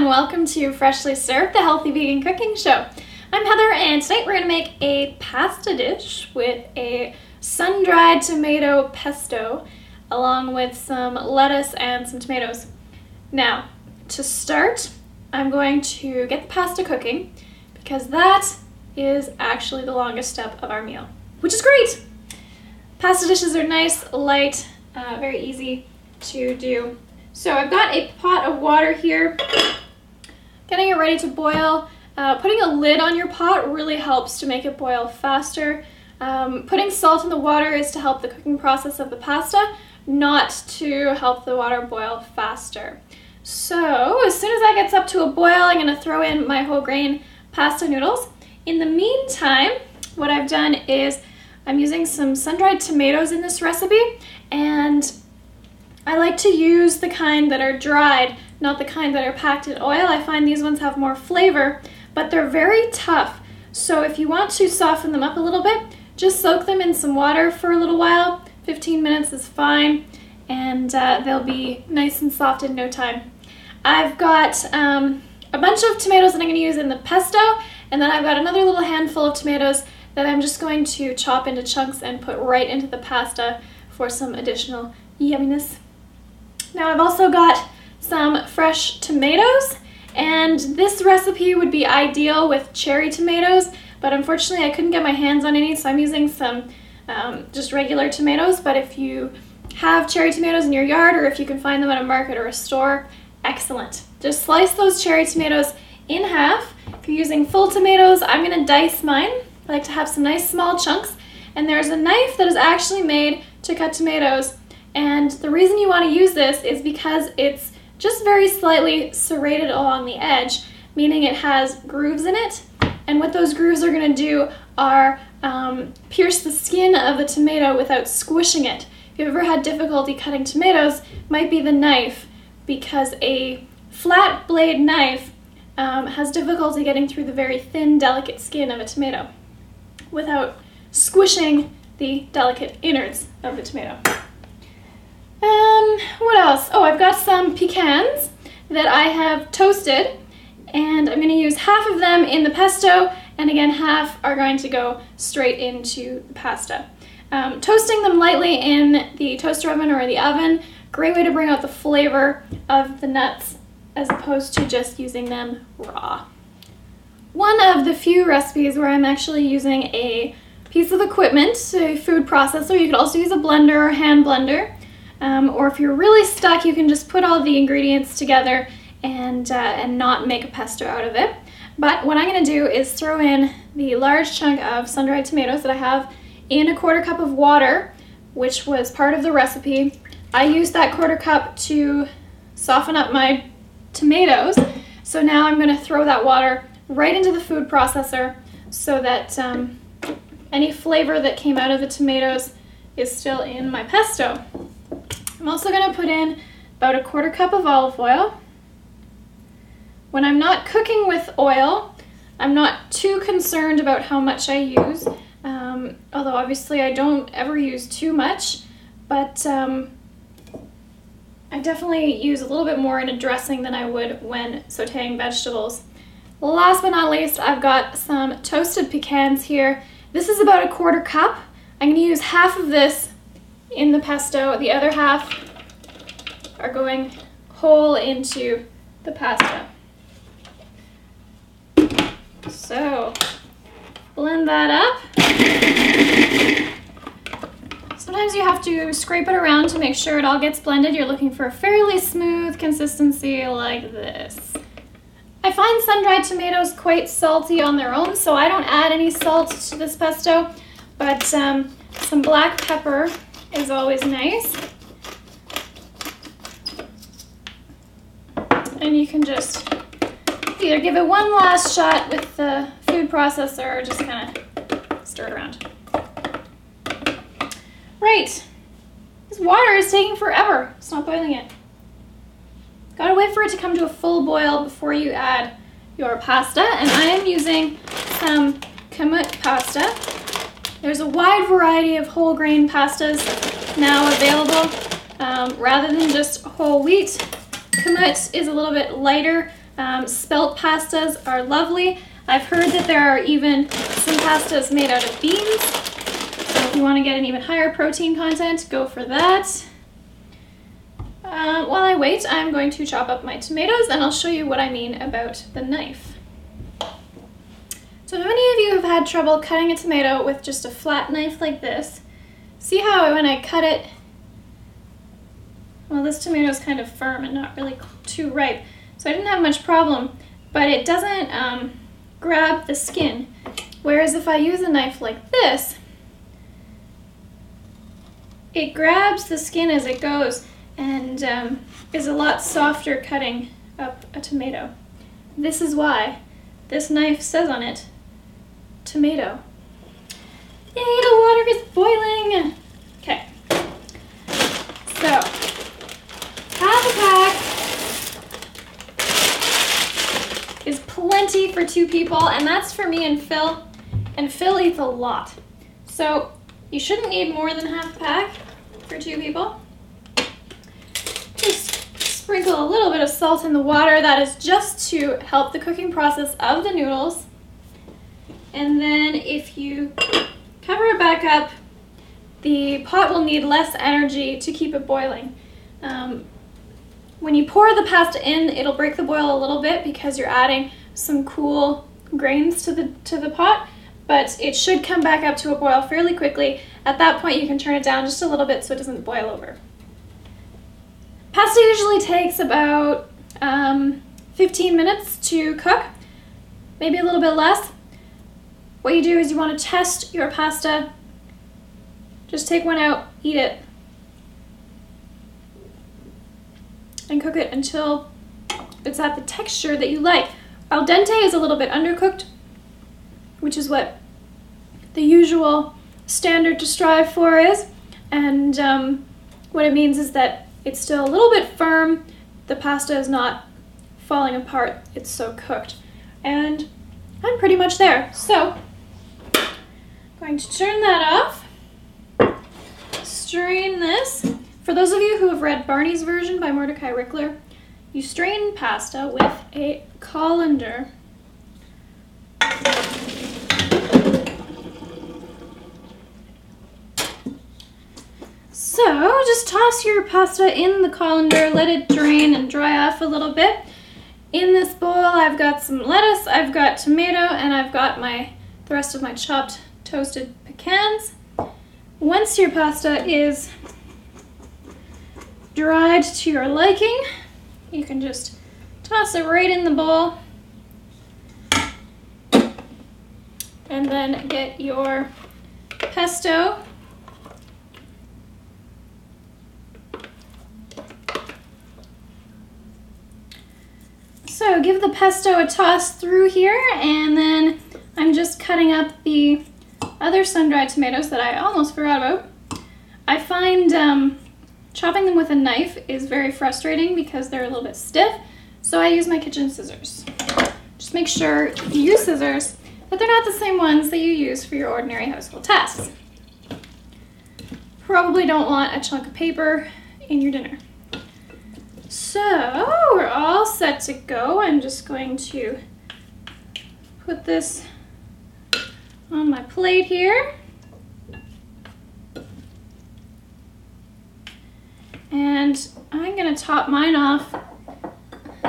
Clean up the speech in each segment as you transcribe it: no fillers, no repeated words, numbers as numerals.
and welcome to Freshly Served, the healthy vegan cooking show. I'm Heather, and tonight we're going to make a pasta dish with a sun-dried tomato pesto along with some lettuce and some tomatoes. Now, to start, I'm going to get the pasta cooking because that is actually the longest step of our meal, which is great. Pasta dishes are nice, light, very easy to do. So I've got a pot of water here, getting it ready to boil. Putting a lid on your pot really helps to make it boil faster. Putting salt in the water is to help the cooking process of the pasta, not to help the water boil faster. So as soon as that gets up to a boil, I'm going to throw in my whole grain pasta noodles. In the meantime, what I've done is I'm using some sun-dried tomatoes in this recipe, and I like to use the kind that are dried, not the kind that are packed in oil. I find these ones have more flavor, but they're very tough. So if you want to soften them up a little bit, just soak them in some water for a little while. 15 minutes is fine, and they'll be nice and soft in no time. I've got a bunch of tomatoes that I'm going to use in the pesto, and then I've got another little handful of tomatoes that I'm just going to chop into chunks and put right into the pasta for some additional yumminess. Now I've also got some fresh tomatoes, and this recipe would be ideal with cherry tomatoes, but unfortunately I couldn't get my hands on any, so I'm using some just regular tomatoes. But if you have cherry tomatoes in your yard, or if you can find them at a market or a store, excellent. Just slice those cherry tomatoes in half. If you're using full tomatoes, I'm going to dice mine. I like to have some nice small chunks, and there's a knife that is actually made to cut tomatoes. And the reason you want to use this is because it's just very slightly serrated along the edge, meaning it has grooves in it. And what those grooves are going to do are pierce the skin of the tomato without squishing it. If you've ever had difficulty cutting tomatoes, it might be the knife, because a flat blade knife has difficulty getting through the very thin, delicate skin of a tomato without squishing the delicate innards of the tomato. What else? Oh, I've got some pecans that I have toasted, and I'm going to use half of them in the pesto, and again half are going to go straight into the pasta. Toasting them lightly in the toaster oven or the oven, great way to bring out the flavor of the nuts as opposed to just using them raw. One of the few recipes where I'm actually using a piece of equipment, a food processor. You could also use a blender or hand blender. Or if you're really stuck, you can just put all the ingredients together and not make a pesto out of it. But what I'm going to do is throw in the large chunk of sun-dried tomatoes that I have in a 1/4 cup of water, which was part of the recipe. I used that 1/4 cup to soften up my tomatoes. So now I'm going to throw that water right into the food processor so that any flavor that came out of the tomatoes is still in my pesto. I'm also going to put in about a 1/4 cup of olive oil. When I'm not cooking with oil, I'm not too concerned about how much I use, although obviously I don't ever use too much, but I definitely use a little bit more in a dressing than I would when sauteing vegetables. Last but not least, I've got some toasted pecans here. This is about a 1/4 cup. I'm going to use half of this in the pesto. The other half are going whole into the pasta. So blend that up. Sometimes you have to scrape it around to make sure it all gets blended. You're looking for a fairly smooth consistency like this. I find sun-dried tomatoes quite salty on their own, so I don't add any salt to this pesto, but some black pepper is always nice. And you can just either give it one last shot with the food processor or just kind of stir it around. Right, this water is taking forever. It's not boiling yet. Gotta wait for it to come to a full boil before you add your pasta, and I am using some Kamut pasta. There's a wide variety of whole grain pastas now available rather than just whole wheat. Kamut is a little bit lighter Spelt pastas are lovely. I've heard that there are even some pastas made out of beans. So if you want to get an even higher protein content, go for that. While I wait, I'm going to chop up my tomatoes and I'll show you what I mean about the knife. So if any of you have had trouble cutting a tomato with just a flat knife like this, see how when I cut it, well, this tomato is kind of firm and not really too ripe, so I didn't have much problem, but it doesn't grab the skin. Whereas if I use a knife like this, it grabs the skin as it goes and is a lot softer cutting up a tomato. This is why this knife says on it, tomato. Yay, the water is boiling! Okay, so half a pack is plenty for 2 people, and that's for me and Phil eats a lot. So you shouldn't need more than half a pack for 2 people. Just sprinkle a little bit of salt in the water. That is just to help the cooking process of the noodles. And then if you cover it back up, the pot will need less energy to keep it boiling. When you pour the pasta in, it'll break the boil a little bit because you're adding some cool grains to the pot, but it should come back up to a boil fairly quickly. At that point, you can turn it down just a little bit so it doesn't boil over. Pasta usually takes about 15 minutes to cook, maybe a little bit less. What you do is you want to test your pasta. Just take one out, eat it, and cook it until it's at the texture that you like. Al dente is a little bit undercooked, which is what the usual standard to strive for is. And what it means is that it's still a little bit firm. The pasta is not falling apart. It's so cooked. And I'm pretty much there. So going to turn that off, strain this. For those of you who have read Barney's version by Mordecai Rickler, you strain pasta with a colander. So just toss your pasta in the colander, let it drain and dry off a little bit. In this bowl I've got some lettuce, I've got tomato, and I've got the rest of my chopped toasted pecans. Once your pasta is dried to your liking, you can just toss it right in the bowl and then get your pesto. So give the pesto a toss through here, and then I'm just cutting up the other sun-dried tomatoes that I almost forgot about. I find chopping them with a knife is very frustrating because they're a little bit stiff, so I use my kitchen scissors. Just make sure if you use scissors that they're not the same ones that you use for your ordinary household tasks. Probably don't want a chunk of paper in your dinner. So we're all set to go. I'm just going to put this on my plate here. And I'm going to top mine off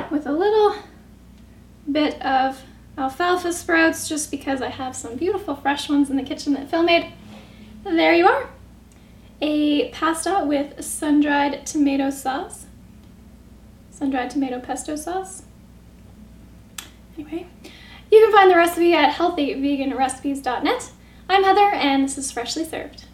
with a little bit of alfalfa sprouts just because I have some beautiful fresh ones in the kitchen that Phil made. There you are. A pasta with sun-dried tomato sauce. Sun-dried tomato pesto sauce. Anyway, you can find the recipe at healthyveganrecipes.net. I'm Heather, and this is Freshly Served.